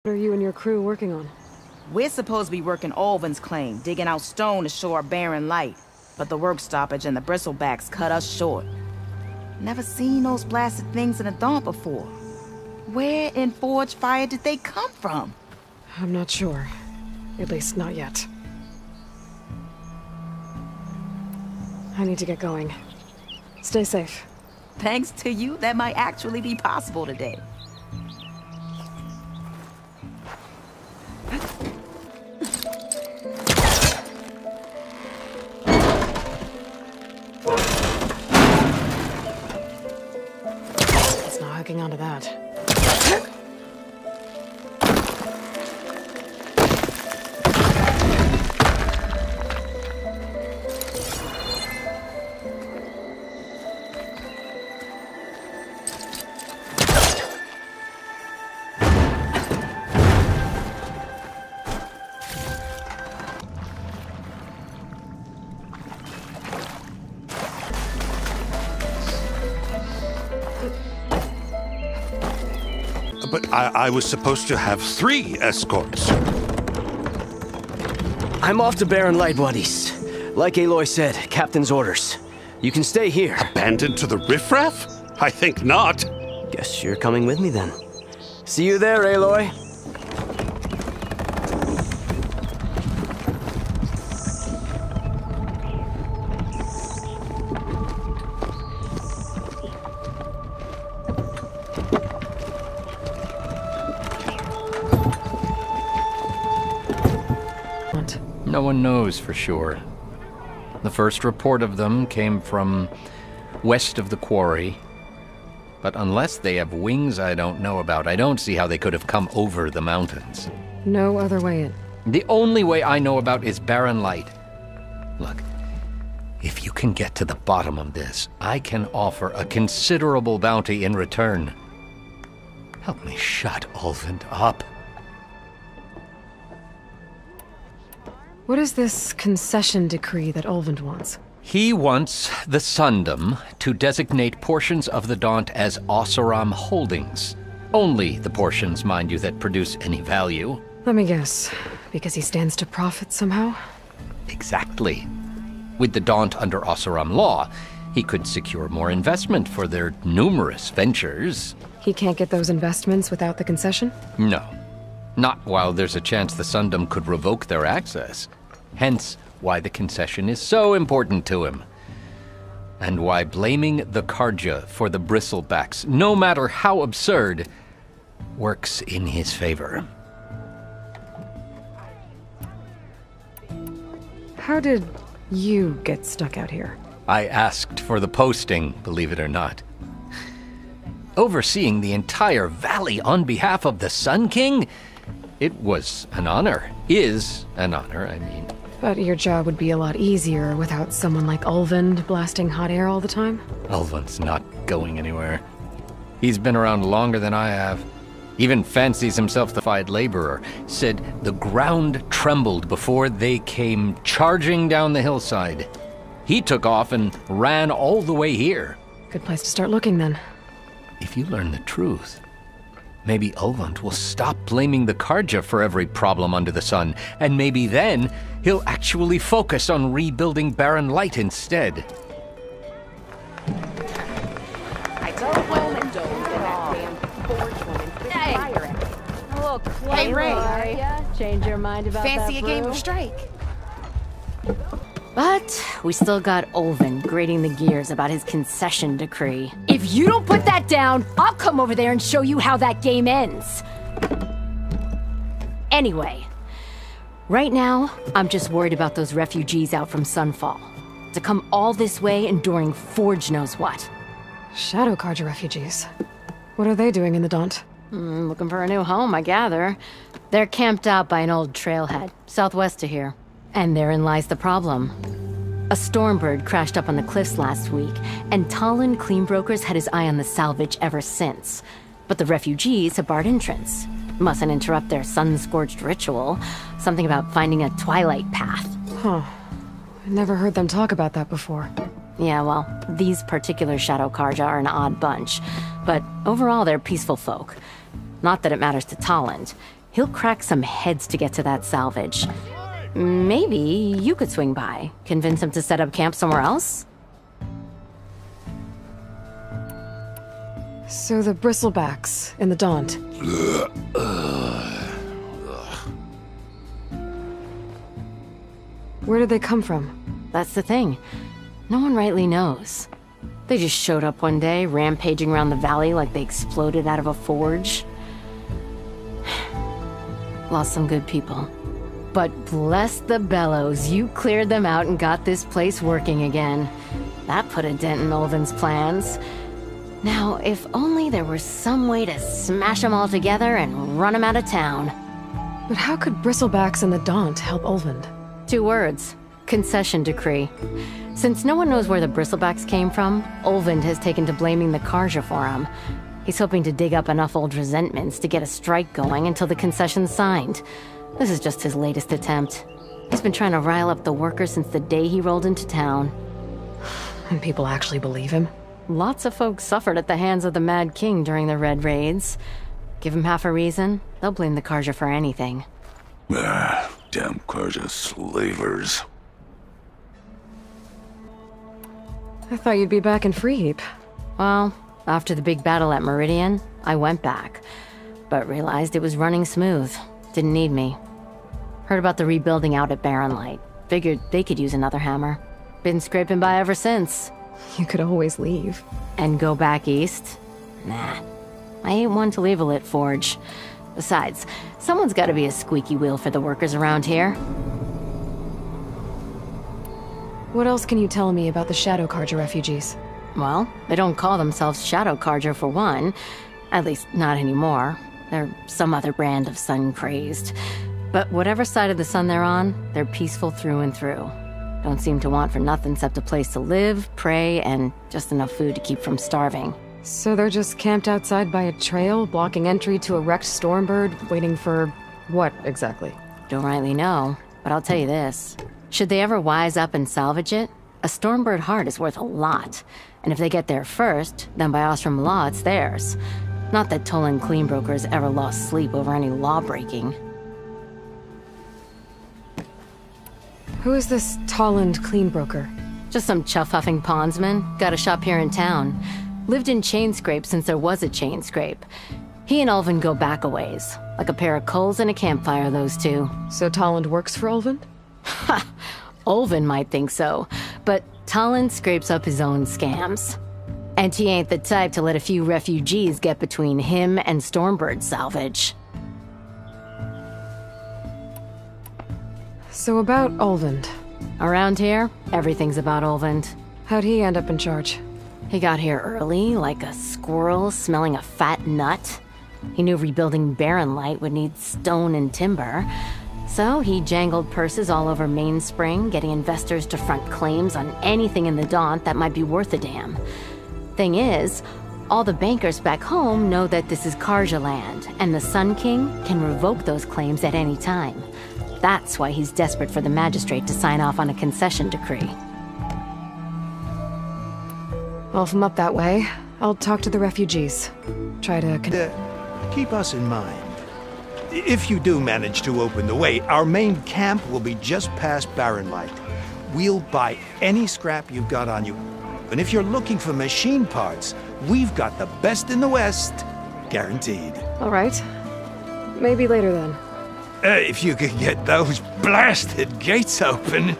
What are you and your crew working on? We're supposed to be working Ulvin's claim, digging out stone to show our barren light. But the work stoppage and the bristlebacks cut us short. Never seen those blasted things in the dawn before. Where in Forge Fire did they come from? I'm not sure. At least not yet. I need to get going. Stay safe. Thanks to you, that might actually be possible today. It's not hooking onto that. But I was supposed to have 3 escorts. I'm off to Barren Light, buddies. Like Aloy said, Captain's orders. You can stay here. Abandoned to the riffraff? I think not. Guess you're coming with me then. See you there, Aloy. No one knows for sure. The first report of them came from west of the quarry. But unless they have wings I don't know about, I don't see how they could have come over the mountains. No other way in. The only way I know about is Barren Light. Look, if you can get to the bottom of this, I can offer a considerable bounty in return. Help me shut Ulvin up. What is this concession decree that Ulvin wants? He wants the Sundom to designate portions of the Daunt as Oseram holdings. Only the portions, mind you, that produce any value. Let me guess. Because he stands to profit somehow? Exactly. With the Daunt under Oseram law, he could secure more investment for their numerous ventures. He can't get those investments without the concession? No. Not while there's a chance the Sundom could revoke their access. Hence, why the concession is so important to him. And why blaming the Karja for the bristlebacks, no matter how absurd, works in his favor. How did you get stuck out here? I asked for the posting, believe it or not. Overseeing the entire valley on behalf of the Sun King? It was an honor. Is an honor, I mean. But your job would be a lot easier without someone like Ulvin blasting hot air all the time? Ulvin's not going anywhere. He's been around longer than I have. Even fancies himself the fied laborer. Said the ground trembled before they came charging down the hillside. He took off and ran all the way here. Good place to start looking then. If you learn the truth, maybe Ulvund will stop blaming the Karja for every problem under the sun, and maybe then he'll actually focus on rebuilding Barren Light instead. I told Roman don't get that damn forge woman fire at me. Look, Hey, Ray. are ya? Change your mind about Fancy a that game brew? of Strike? But we still got Ulvin grating the gears about his concession decree. If you don't put that down, I'll come over there and show you how that game ends. Anyway, right now, I'm just worried about those refugees out from Sunfall. To come all this way enduring Forge knows what. Shadow Karja refugees. What are they doing in the Daunt? Looking for a new home, I gather. They're camped out by an old trailhead, southwest of here. And therein lies the problem. A stormbird crashed up on the cliffs last week, and Talon Cleanbrokers had his eye on the salvage ever since. But the refugees have barred entrance. Mustn't interrupt their sun-scorched ritual. Something about finding a twilight path. Huh. I never heard them talk about that before. Yeah, well, these particular Shadow Karja are an odd bunch. But overall, they're peaceful folk. Not that it matters to Talon. He'll crack some heads to get to that salvage. Maybe you could swing by, convince him to set up camp somewhere else? So the bristlebacks in the Daunt. Where did they come from? That's the thing. No one rightly knows. They just showed up one day, rampaging around the valley like they exploded out of a forge. Lost some good people. But bless the bellows, you cleared them out and got this place working again. That put a dent in Ulvin's plans. Now, if only there were some way to smash them all together and run them out of town. But how could bristlebacks and the Daunt help Ulvund? 2 words. Concession decree. Since no one knows where the bristlebacks came from, Ulvund has taken to blaming the Karja for them. He's hoping to dig up enough old resentments to get a strike going until the concession's signed. This is just his latest attempt. He's been trying to rile up the workers since the day he rolled into town. And people actually believe him? Lots of folks suffered at the hands of the Mad King during the Red Raids. Give him half a reason, they'll blame the Karja for anything. Damn Karja slavers. I thought you'd be back in Freeheap. Well, after the big battle at Meridian, I went back, but realized it was running smooth. Didn't need me. Heard about the rebuilding out at Barren Light. Figured they could use another hammer. Been scraping by ever since. You could always leave. And go back east? Nah. I ain't one to leave a lit forge. Besides, someone's gotta be a squeaky wheel for the workers around here. What else can you tell me about the Shadow Karja refugees? Well, they don't call themselves Shadow Karja for one. At least, not anymore. They're some other brand of sun-crazed. But whatever side of the sun they're on, they're peaceful through and through. Don't seem to want for nothing except a place to live, pray, and just enough food to keep from starving. So they're just camped outside by a trail, blocking entry to a wrecked Stormbird, waiting for... what, exactly? Don't rightly know, but I'll tell you this. Should they ever wise up and salvage it, a Stormbird heart is worth a lot. And if they get there first, then by Ostrom law, it's theirs. Not that Tolan Cleanbroker's ever lost sleep over any law-breaking. Who is this Toland Cleanbroker? Just some chuff-huffing pondsman. Got a shop here in town. Lived in Chainscrape since there was a Chainscrape. He and Ulvund go back a ways. Like a pair of coals and a campfire, those two. So Toland works for Ulvund? Ha! Ulvund might think so, but Toland scrapes up his own scams. And he ain't the type to let a few refugees get between him and Stormbird salvage. So about Ulvund. Around here, everything's about Ulvund. How'd he end up in charge? He got here early, like a squirrel smelling a fat nut. He knew rebuilding Barren Light would need stone and timber. So he jangled purses all over Mainspring, getting investors to front claims on anything in the Daunt that might be worth a damn. Thing is, all the bankers back home know that this is Karja land, and the Sun King can revoke those claims at any time. That's why he's desperate for the magistrate to sign off on a concession decree. Well, if I'm up that way, I'll talk to the refugees. Try to Keep us in mind. If you do manage to open the way, our main camp will be just past Barren Light. We'll buy any scrap you've got on you. And if you're looking for machine parts, we've got the best in the West. Guaranteed. All right. Maybe later then. If you could get those blasted gates open.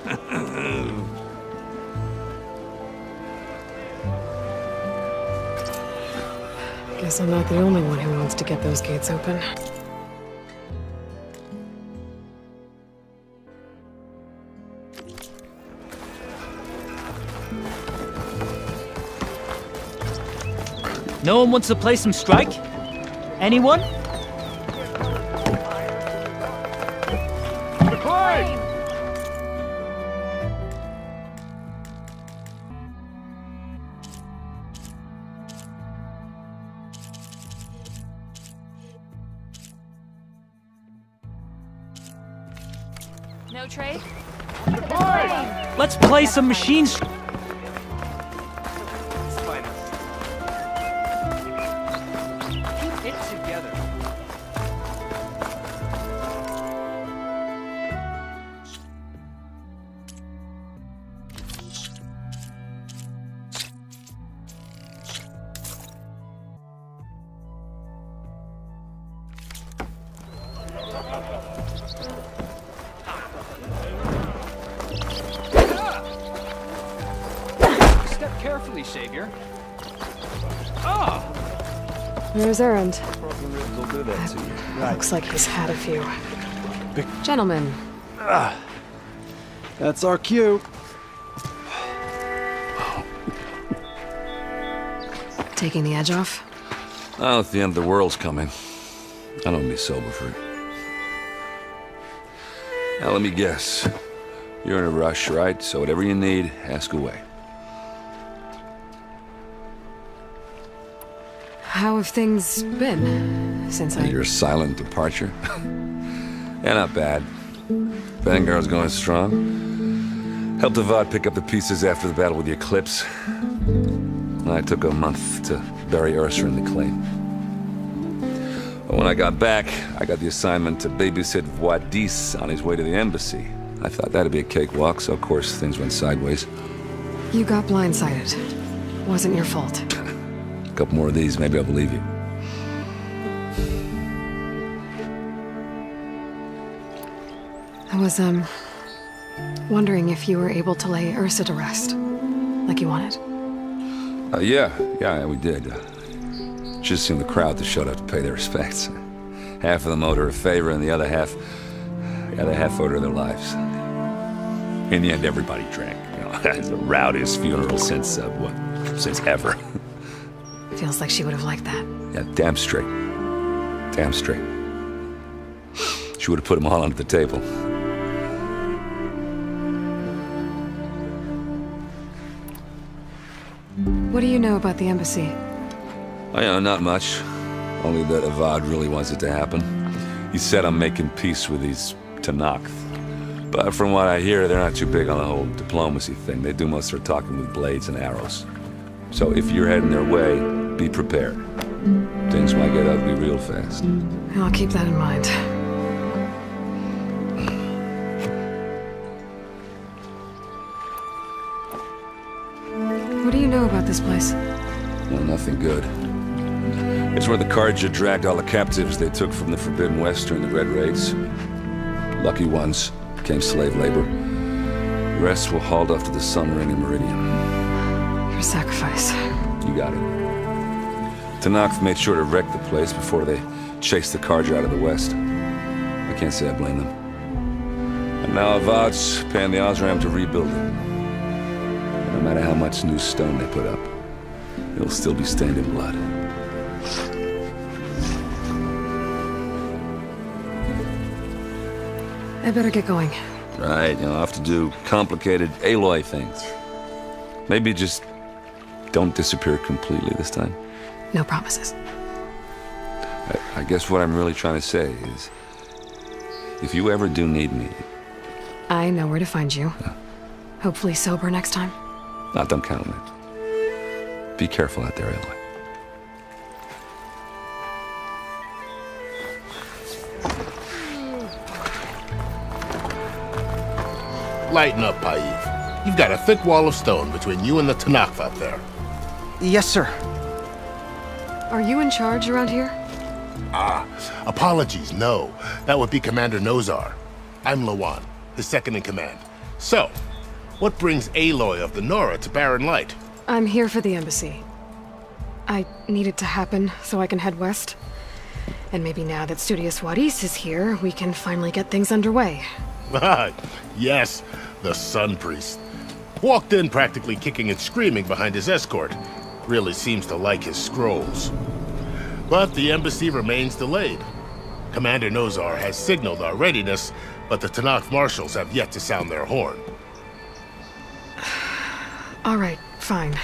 Guess I'm not the only one who wants to get those gates open. No one wants to play some Strike? Anyone? No trade? Let's play some machines. Step carefully, Savior. Ah! There's Errand. We'll do that to you. Right. Looks like he's had a few. Gentlemen. That's our cue. Taking the edge off? Oh, if the end of the world's coming, I don't be sober for it. Now, let me guess. You're in a rush, right? So whatever you need, ask away. How have things been since Your silent departure? Yeah, not bad. Vanguard's going strong. Helped Avad pick up the pieces after the battle with the Eclipse. I took a month to bury Ursa in the claim. But when I got back, I got the assignment to babysit Wadis on his way to the embassy. I thought that'd be a cakewalk, so of course things went sideways. You got blindsided. Wasn't your fault. A couple more of these, maybe I'll believe you. I was, wondering if you were able to lay Ursa to rest, like you wanted. Yeah, we did. Just seen the crowd that showed up to pay their respects. Half of them owed her a favor, and the other half owed her their lives. In the end, everybody drank. You know, it's the rowdiest funeral since ever. Feels like she would have liked that. Yeah, damn straight. Damn straight. She would have put them all under the table. What do you know about the embassy? I know, not much. Only that Avad really wants it to happen. He said I'm making peace with these Tenakth. But from what I hear, they're not too big on the whole diplomacy thing. They do most of their talking with blades and arrows. So if you're heading their way, be prepared. Things might get ugly real fast. I'll keep that in mind. What do you know about this place? Well, nothing good. It's where the Carja dragged all the captives they took from the Forbidden West during the Red Raids. Lucky ones became slave labor. The rest were hauled off to the submarine Meridian. Your sacrifice. You got it. Tenakth made sure to wreck the place before they chased the Carja out of the West. I can't say I blame them. And now Avad's paying the Osram to rebuild it. No matter how much new stone they put up, it'll still be stained in blood. I better get going. Right, I'll have to do complicated Aloy things. Maybe just don't disappear completely this time. No promises. I guess what I'm really trying to say is, if you ever do need me... I know where to find you. Hopefully sober next time. Don't count on it. Be careful out there, Aloy. Lighten up, Paiv. You've got a thick wall of stone between you and the Tenakth out there. Yes, sir. Are you in charge around here? Apologies, no. That would be Commander Nozar. I'm Lawan, his second-in-command. So, what brings Aloy of the Nora to Barren Light? I'm here for the embassy. I need it to happen so I can head west. And maybe now that Studious Wadis is here, we can finally get things underway. Yes, the Sun Priest. Walked in practically kicking and screaming behind his escort. Really seems to like his scrolls. But the embassy remains delayed. Commander Nozar has signaled our readiness, but the Tenakth marshals have yet to sound their horn. All right, fine.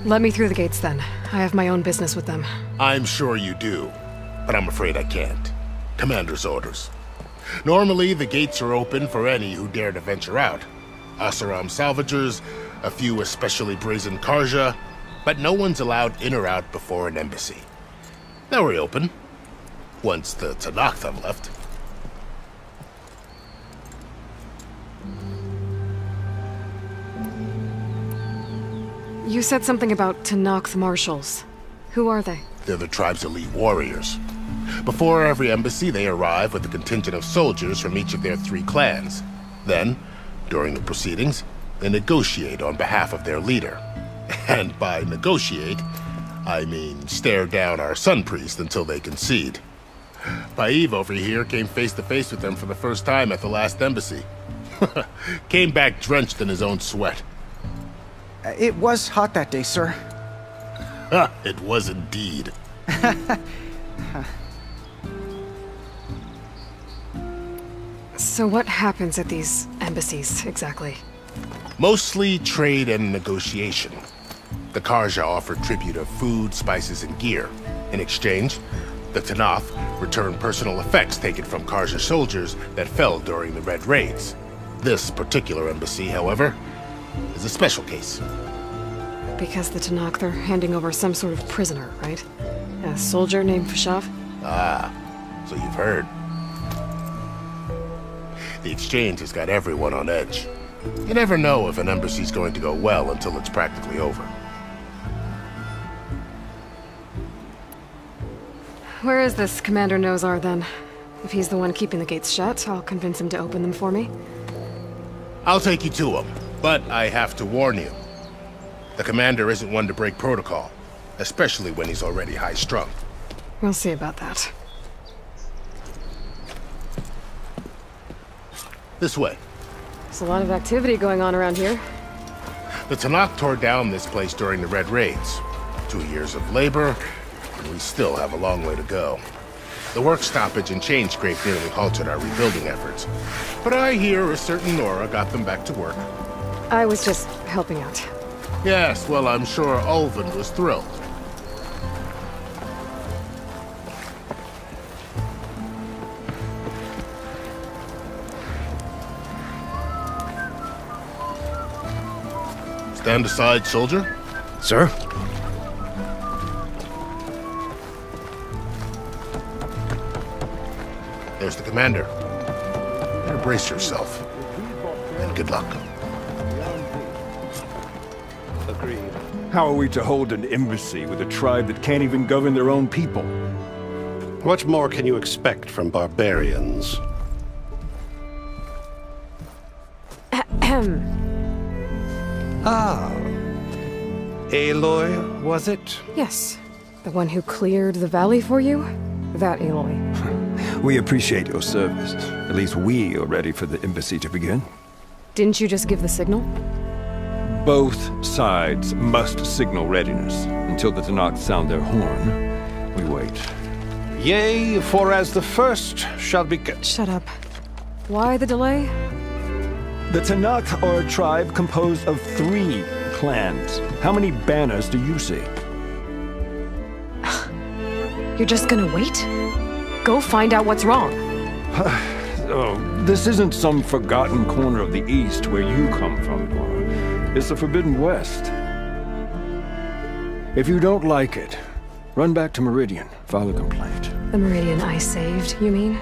Let me through the gates then. I have my own business with them. I'm sure you do, but I'm afraid I can't. Commander's orders. Normally, the gates are open for any who dare to venture out. Asaram salvagers, a few especially brazen Carja, but no one's allowed in or out before an embassy. They'll reopen, once the Tenakth have left. You said something about Tenakth marshals. Who are they? They're the tribe's elite warriors. Before every embassy, they arrive with a contingent of soldiers from each of their 3 clans. Then, during the proceedings, they negotiate on behalf of their leader. And by negotiate, I mean stare down our sun priest until they concede. Paeve over here came face to face with them for the first time at the last embassy. Came back drenched in his own sweat. It was hot that day, sir. It was indeed. So what happens at these embassies, exactly? Mostly trade and negotiation. The Karja offer tribute of food, spices, and gear. In exchange, the Tanath return personal effects taken from Karja soldiers that fell during the Red Raids. This particular embassy, however, is a special case. Because the Tanakh, they're handing over some sort of prisoner, right? A soldier named Fashav? Ah, so you've heard. The exchange has got everyone on edge. You never know if an embassy's going to go well until it's practically over. Where is this Commander Nozar, then? If he's the one keeping the gates shut, I'll convince him to open them for me. I'll take you to him, but I have to warn you. The commander isn't one to break protocol, especially when he's already high-strung. We'll see about that. This way. There's a lot of activity going on around here. The Tanakh tore down this place during the Red Raids. 2 years of labor, and we still have a long way to go. The work stoppage and chain scrape nearly halted our rebuilding efforts. But I hear a certain Nora got them back to work. I was just helping out. Yes, well, I'm sure Ulvin was thrilled. Stand aside, soldier. Sir? There's the commander. Now brace yourself. And good luck. Agreed. How are we to hold an embassy with a tribe that can't even govern their own people? What more can you expect from barbarians? Ah. Aloy, was it? Yes. The one who cleared the valley for you? That Aloy. We appreciate your service. At least we are ready for the embassy to begin. Didn't you just give the signal? Both sides must signal readiness. Until the Tanakh sound their horn, we wait. Yea, for as the first shall be... Shut up. Why the delay? The Tanakh are a tribe composed of 3 clans. How many banners do you see? You're just gonna wait? Go find out what's wrong. Oh, this isn't some forgotten corner of the East where you come from, Laura. It's the Forbidden West. If you don't like it, run back to Meridian, file a complaint. The Meridian I saved, you mean?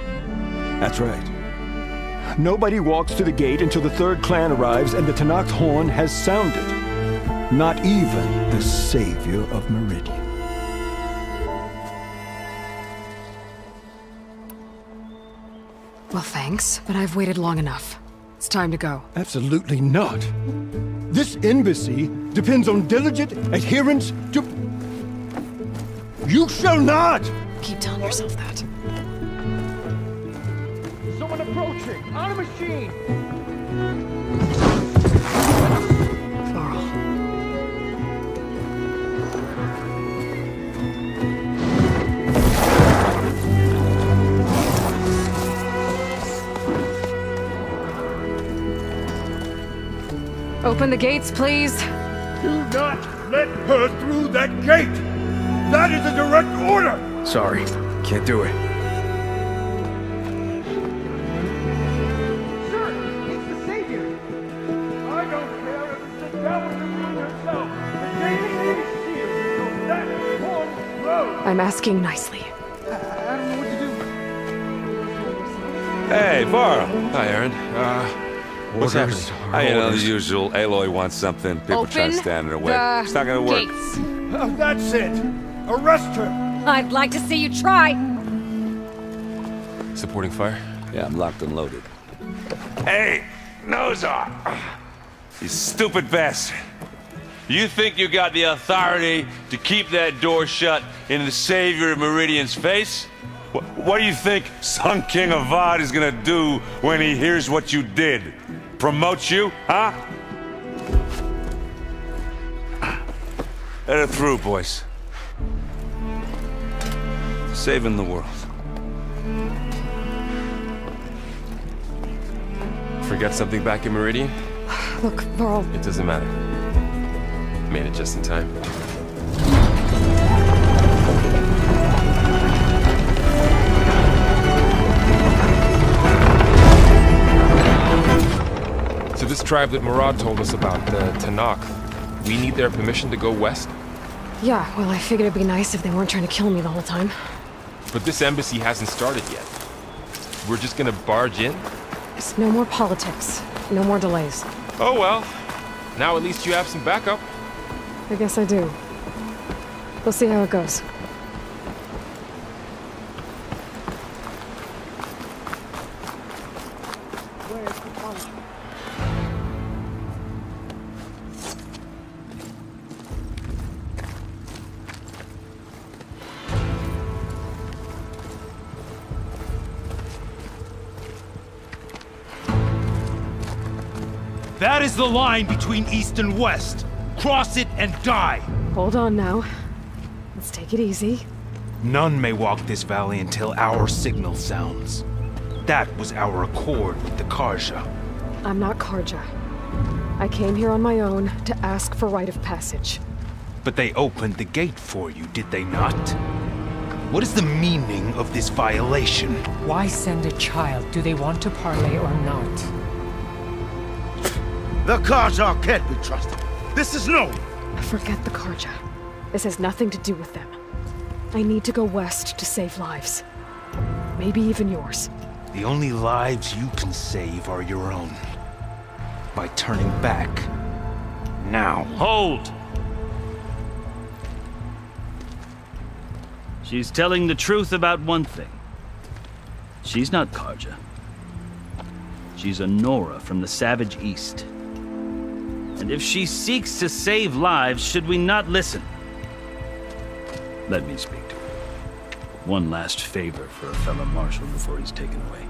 That's right. Nobody walks to the gate until the 3rd clan arrives and the Tanakh's horn has sounded. Not even the savior of Meridian. Well, thanks, but I've waited long enough. It's time to go. Absolutely not. This embassy depends on diligent adherence to... You shall not! Keep telling yourself that. Someone approaching! On a machine! Varl. Open the gates, please. Do not let her through that gate! That is a direct order! Sorry, can't do it. Sir, he's the savior! I don't care if it's the devil who rules herself! The Daily is here, so that horn blows! I'm asking nicely. I don't know what to do. Hey, Varl. Hi, Aaron. What's happening? You know, the usual. Aloy wants something. People try to stand in her way. It's not gonna work. That's it! Arrest her! I'd like to see you try. Supporting fire? Yeah, I'm locked and loaded. Hey, Nozar! You stupid bastard. You think you got the authority to keep that door shut in the savior of Meridian's face? What do you think Sun King Avad is gonna do when he hears what you did? Promote you, huh? Let it through, boys. Saving the world. Forget something back in Meridian? Look, Varl. It doesn't matter. Made it just in time. So this tribe that Murad told us about, the Tanakh, we need their permission to go west? Yeah, well, I figured it'd be nice if they weren't trying to kill me the whole time. But this embassy hasn't started yet. We're just gonna barge in? There's no more politics. No more delays. Oh well. Now at least you have some backup. I guess I do. We'll see how it goes. That is the line between East and West. Cross it and die. Hold on now. Let's take it easy. None may walk this valley until our signal sounds. That was our accord with the Karja. I'm not Karja. I came here on my own to ask for rite of passage. But they opened the gate for you, did they not? What is the meaning of this violation? Why send a child? Do they want to parley or not? The Karja can't be trusted. This is known. Forget the Karja. This has nothing to do with them. I need to go west to save lives. Maybe even yours. The only lives you can save are your own. By turning back. Now. Hold! She's telling the truth about one thing. She's not Karja. She's a Nora from the Savage East. And if she seeks to save lives, should we not listen? Let me speak to her. One last favor for a fellow marshal before he's taken away.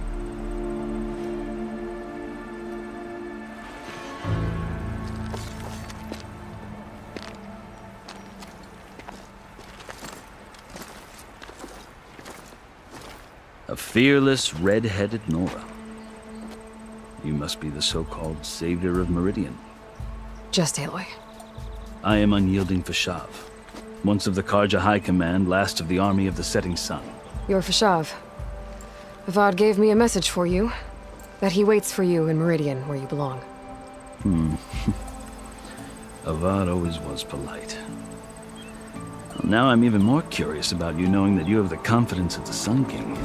A fearless, red-headed Nora. You must be the so-called savior of Meridian. Just Aloy. I am Unyielding Fashav, once of the Karja High Command, last of the army of the Setting Sun. You're Fashav. Avad gave me a message for you. That he waits for you in Meridian, where you belong. Avad always was polite. Well, now I'm even more curious about you knowing that you have the confidence of the Sun King.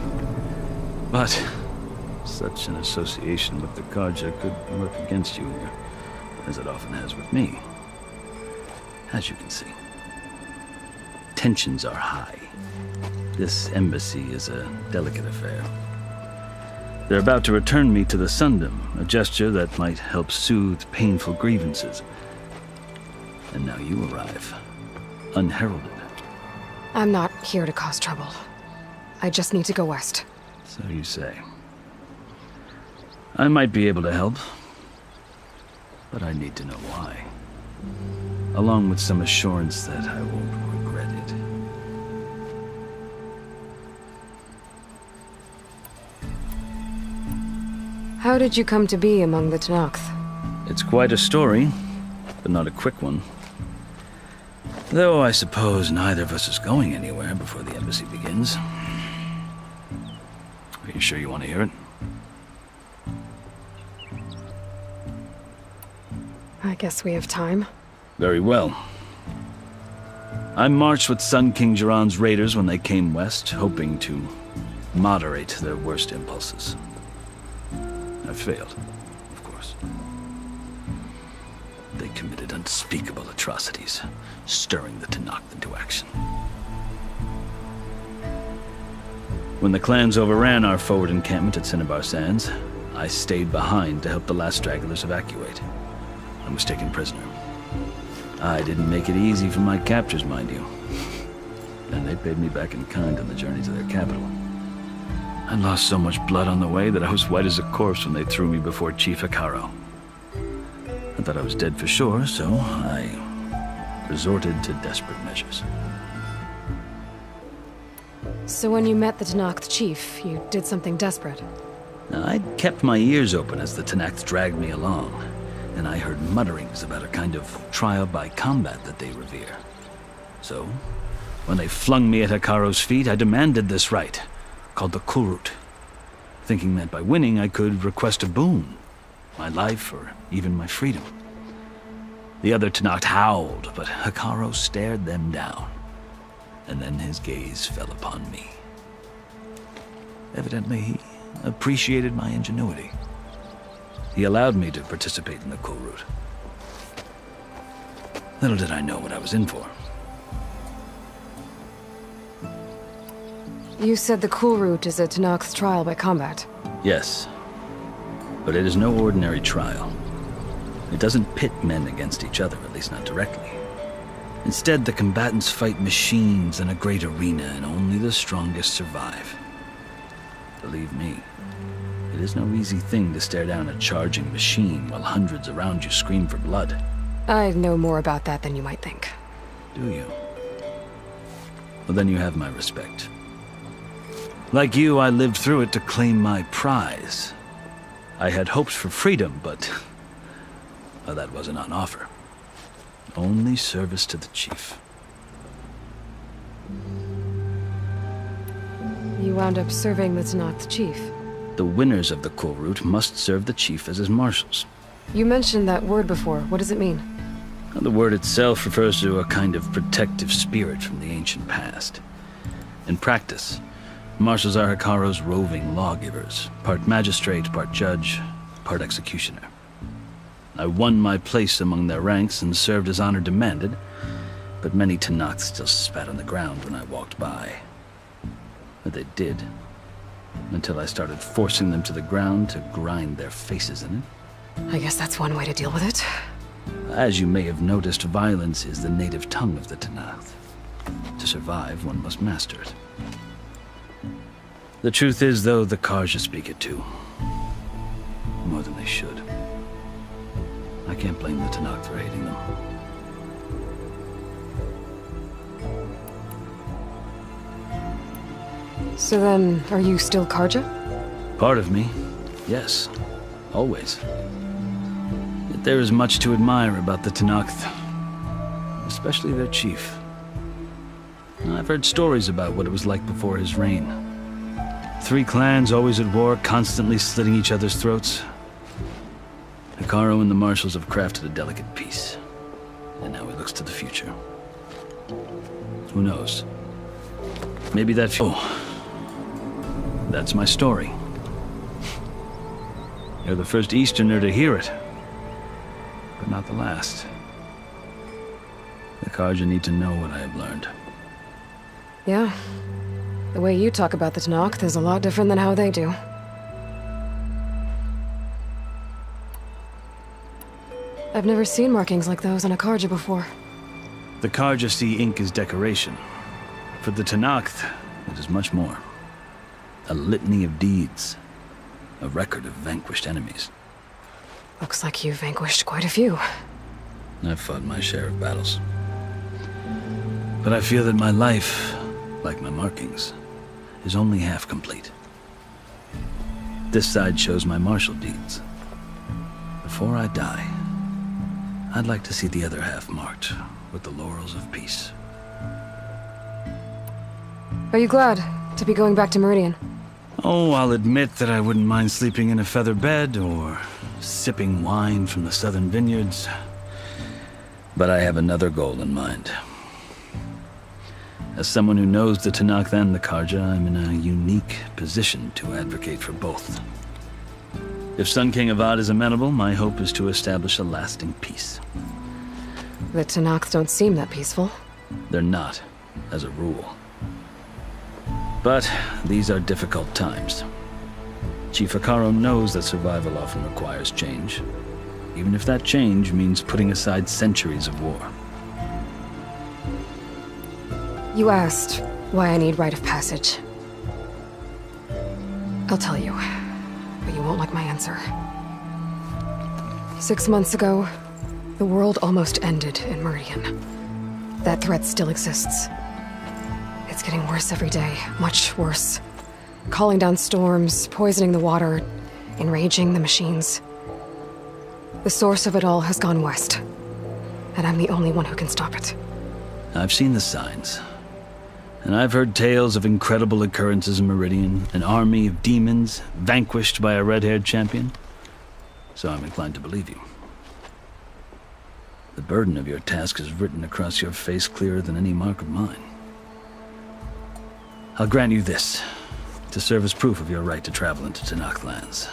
But such an association with the Karja could work against you here, as it often has with me. As you can see, tensions are high. This embassy is a delicate affair. They're about to return me to the Sundom, a gesture that might help soothe painful grievances. And now you arrive, unheralded. I'm not here to cause trouble. I just need to go west. So you say. I might be able to help, but I need to know why. Along with some assurance that I won't regret it. How did you come to be among the Tanakh? It's quite a story, but not a quick one. Though I suppose neither of us is going anywhere before the embassy begins. Are you sure you want to hear it? I guess we have time. Very well. I marched with Sun King Jiran's raiders when they came west, hoping to moderate their worst impulses. I failed, of course. They committed unspeakable atrocities, stirring the Tanakh into action. When the clans overran our forward encampment at Cinnabar Sands, I stayed behind to help the last stragglers evacuate. I was taken prisoner. I didn't make it easy for my captors, mind you. And they paid me back in kind on the journey to their capital. I lost so much blood on the way that I was white as a corpse when they threw me before Chief Hikaru. I thought I was dead for sure, so I resorted to desperate measures. So when you met the Tenakth chief, you did something desperate? I'd kept my ears open as the Tenakth dragged me along, and I heard mutterings about a kind of trial by combat that they revere. So, when they flung me at Hikaru's feet, I demanded this right, called the Kulrut, thinking that by winning I could request a boon, my life or even my freedom. The other Tenakth howled, but Hikaru stared them down, and then his gaze fell upon me. Evidently, he appreciated my ingenuity. He allowed me to participate in the Kulrut. Little did I know what I was in for. You said the Kulrut is a Tenakth's trial by combat. Yes, but it is no ordinary trial. It doesn't pit men against each other, at least not directly. Instead, the combatants fight machines in a great arena, and only the strongest survive. Believe me, it is no easy thing to stare down a charging machine while hundreds around you scream for blood. I know more about that than you might think. Do you? Well, then you have my respect. Like you, I lived through it to claim my prize. I had hopes for freedom, but well, that wasn't on offer. Only service to the chief. You wound up serving the Tenakth chief. The winners of the Kulrut must serve the chief as his marshals. You mentioned that word before. What does it mean? The word itself refers to a kind of protective spirit from the ancient past. In practice, marshals are Hikaru's roving lawgivers, part magistrate, part judge, part executioner. I won my place among their ranks and served as honor demanded, but many Tenakth still spat on the ground when I walked by. But they did, until I started forcing them to the ground to grind their faces in it. I guess that's one way to deal with it. As you may have noticed, violence is the native tongue of the Tenakth. To survive, one must master it. The truth is, though, the Karja speak it too. More than they should. I can't blame the Tenakth for hating them. So then, are you still Karja? Part of me, yes. Always. Yet there is much to admire about the Tenakth. Especially their chief. I've heard stories about what it was like before his reign. 3 clans always at war, constantly slitting each other's throats. Hikaru and the marshals have crafted a delicate peace. And now he looks to the future. Who knows? Maybe that that's my story. You're the first Easterner to hear it. But not the last. The Karja need to know what I have learned. Yeah. The way you talk about the Tenakth is a lot different than how they do. I've never seen markings like those on a Karja before. The Karja see ink as decoration. For the Tenakth, it is much more. A litany of deeds. A record of vanquished enemies. Looks like you've vanquished quite a few. I've fought my share of battles. But I feel that my life, like my markings, is only half complete. This side shows my martial deeds. Before I die, I'd like to see the other half marked with the laurels of peace. Are you glad to be going back to Meridian? Oh, I'll admit that I wouldn't mind sleeping in a feather bed or sipping wine from the southern vineyards. But I have another goal in mind. As someone who knows the Tenakth and the Karja, I'm in a unique position to advocate for both. If Sun King Avad is amenable, my hope is to establish a lasting peace. The Tenakth don't seem that peaceful. They're not, as a rule. But these are difficult times. Chief Hekarro knows that survival often requires change, even if that change means putting aside centuries of war. You asked why I need rite of passage. I'll tell you, but you won't like my answer. 6 months ago, the world almost ended in Meridian. That threat still exists. It's getting worse every day, much worse. Calling down storms, poisoning the water, enraging the machines. The source of it all has gone west, and I'm the only one who can stop it. I've seen the signs. And I've heard tales of incredible occurrences in Meridian, an army of demons vanquished by a red-haired champion. So I'm inclined to believe you. The burden of your task is written across your face clearer than any mark of mine. I'll grant you this, to serve as proof of your right to travel into Tenakth lands.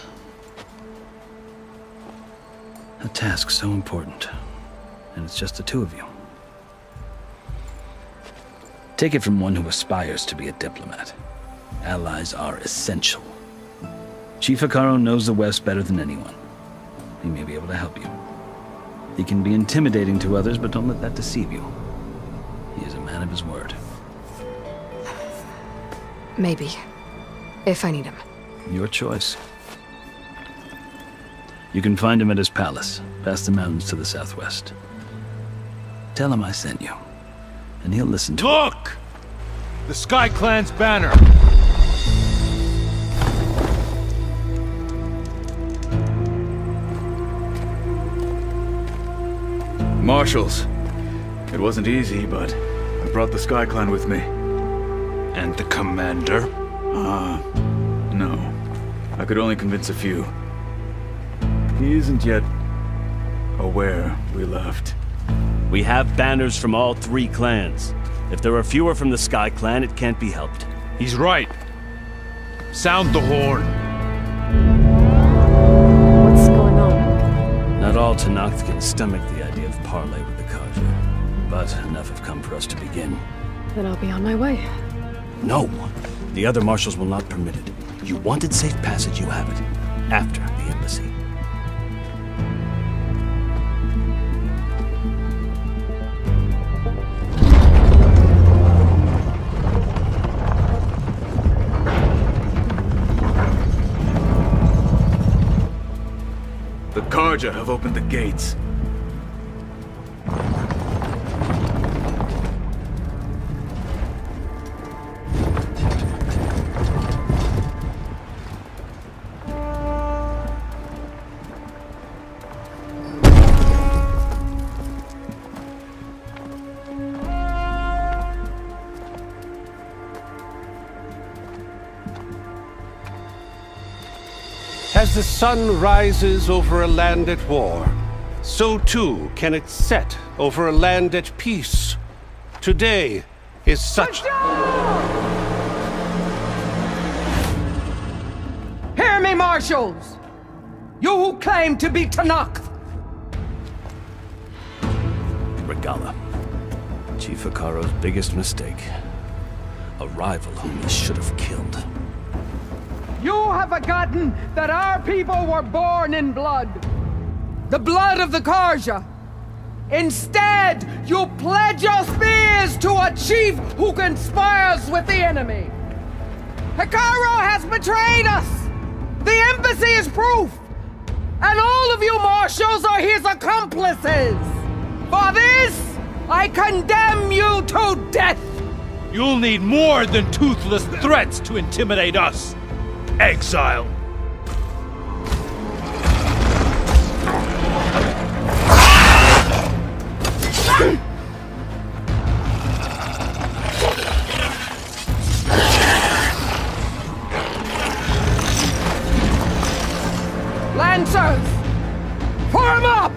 A task so important, and it's just the two of you. Take it from one who aspires to be a diplomat. Allies are essential. Chief Hekarro knows the West better than anyone. He may be able to help you. He can be intimidating to others, but don't let that deceive you. He is a man of his word. Maybe. If I need him. Your choice. You can find him at his palace, past the mountains to the southwest. Tell him I sent you, and he'll listen to Look! The Sky Clan's banner! Marshals. It wasn't easy, but I brought the Sky Clan with me. And the commander? No. I could only convince a few. He isn't yet aware we left. We have banners from all 3 clans. If there are fewer from the Sky Clan, it can't be helped. He's right. Sound the horn. What's going on? Not all Tenakth can stomach the idea of parley with the Carja, but enough have come for us to begin. Then I'll be on my way. No! The other marshals will not permit it. You wanted safe passage, you have it. After the embassy. The Carja have opened the gates. As the sun rises over a land at war, so too can it set over a land at peace. Today is such... Hear me, marshals! You who claim to be Tenakth! Regala. Chief Hekarro's biggest mistake. A rival whom he should have killed. You have forgotten that our people were born in blood. The blood of the Carja. Instead, you pledge your spears to a chief who conspires with the enemy. Hekarro has betrayed us. The embassy is proof. And all of you marshals are his accomplices. For this, I condemn you to death. You'll need more than toothless threats to intimidate us. Exile. Lancers, form up!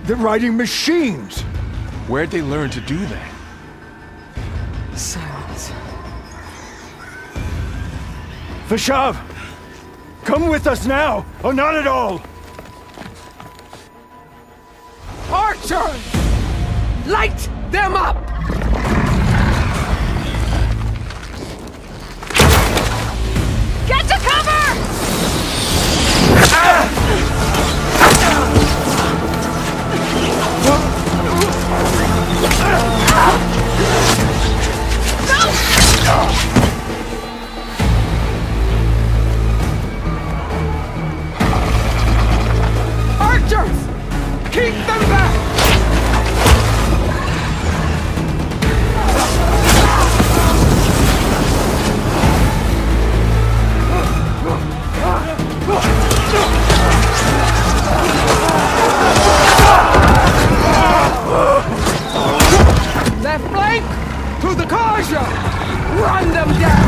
They're riding machines! Where'd they learn to do that? Silence. Vashav! Come with us now, or not at all! Archers! Light them up! Get to cover! Archers! Keep them back! Left flank! To the Karja! Run them down!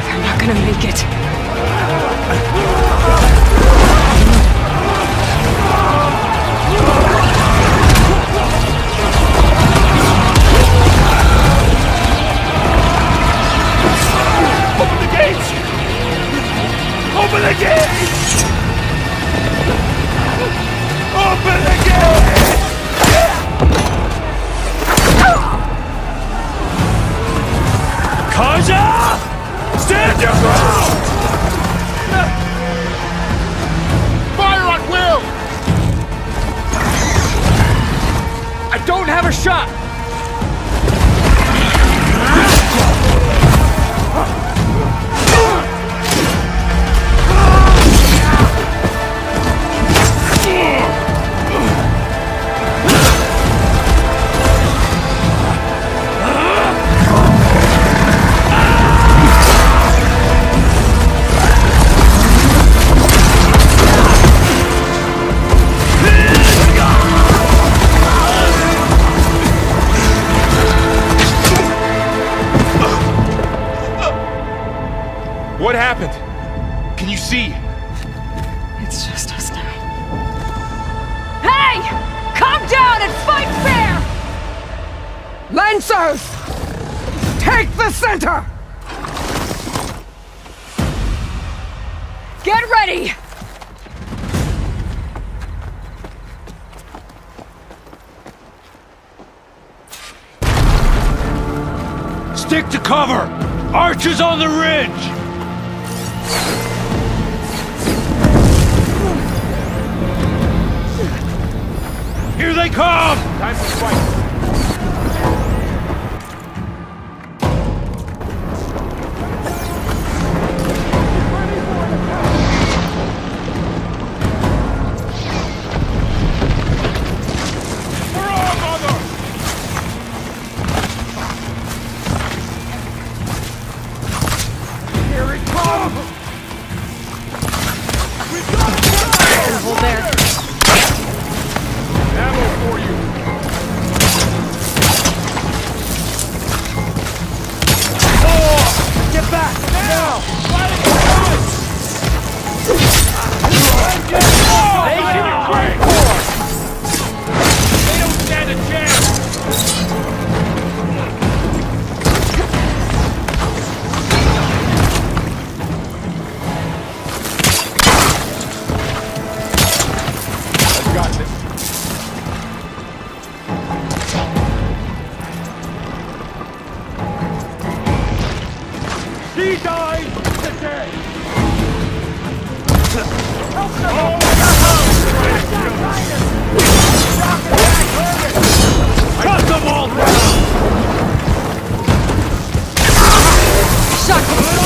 They're not gonna make it. Open the gates! Open the gates! Open the gates! Kaja! Stand your ground! Fire on Will! I don't have a shot! What happened? Can you see? It's just us now. Hey! Calm down and fight fair! Lancers! Take the center! Get ready! Stick to cover! Archers on the ridge! Here they come! Time to fight. Shut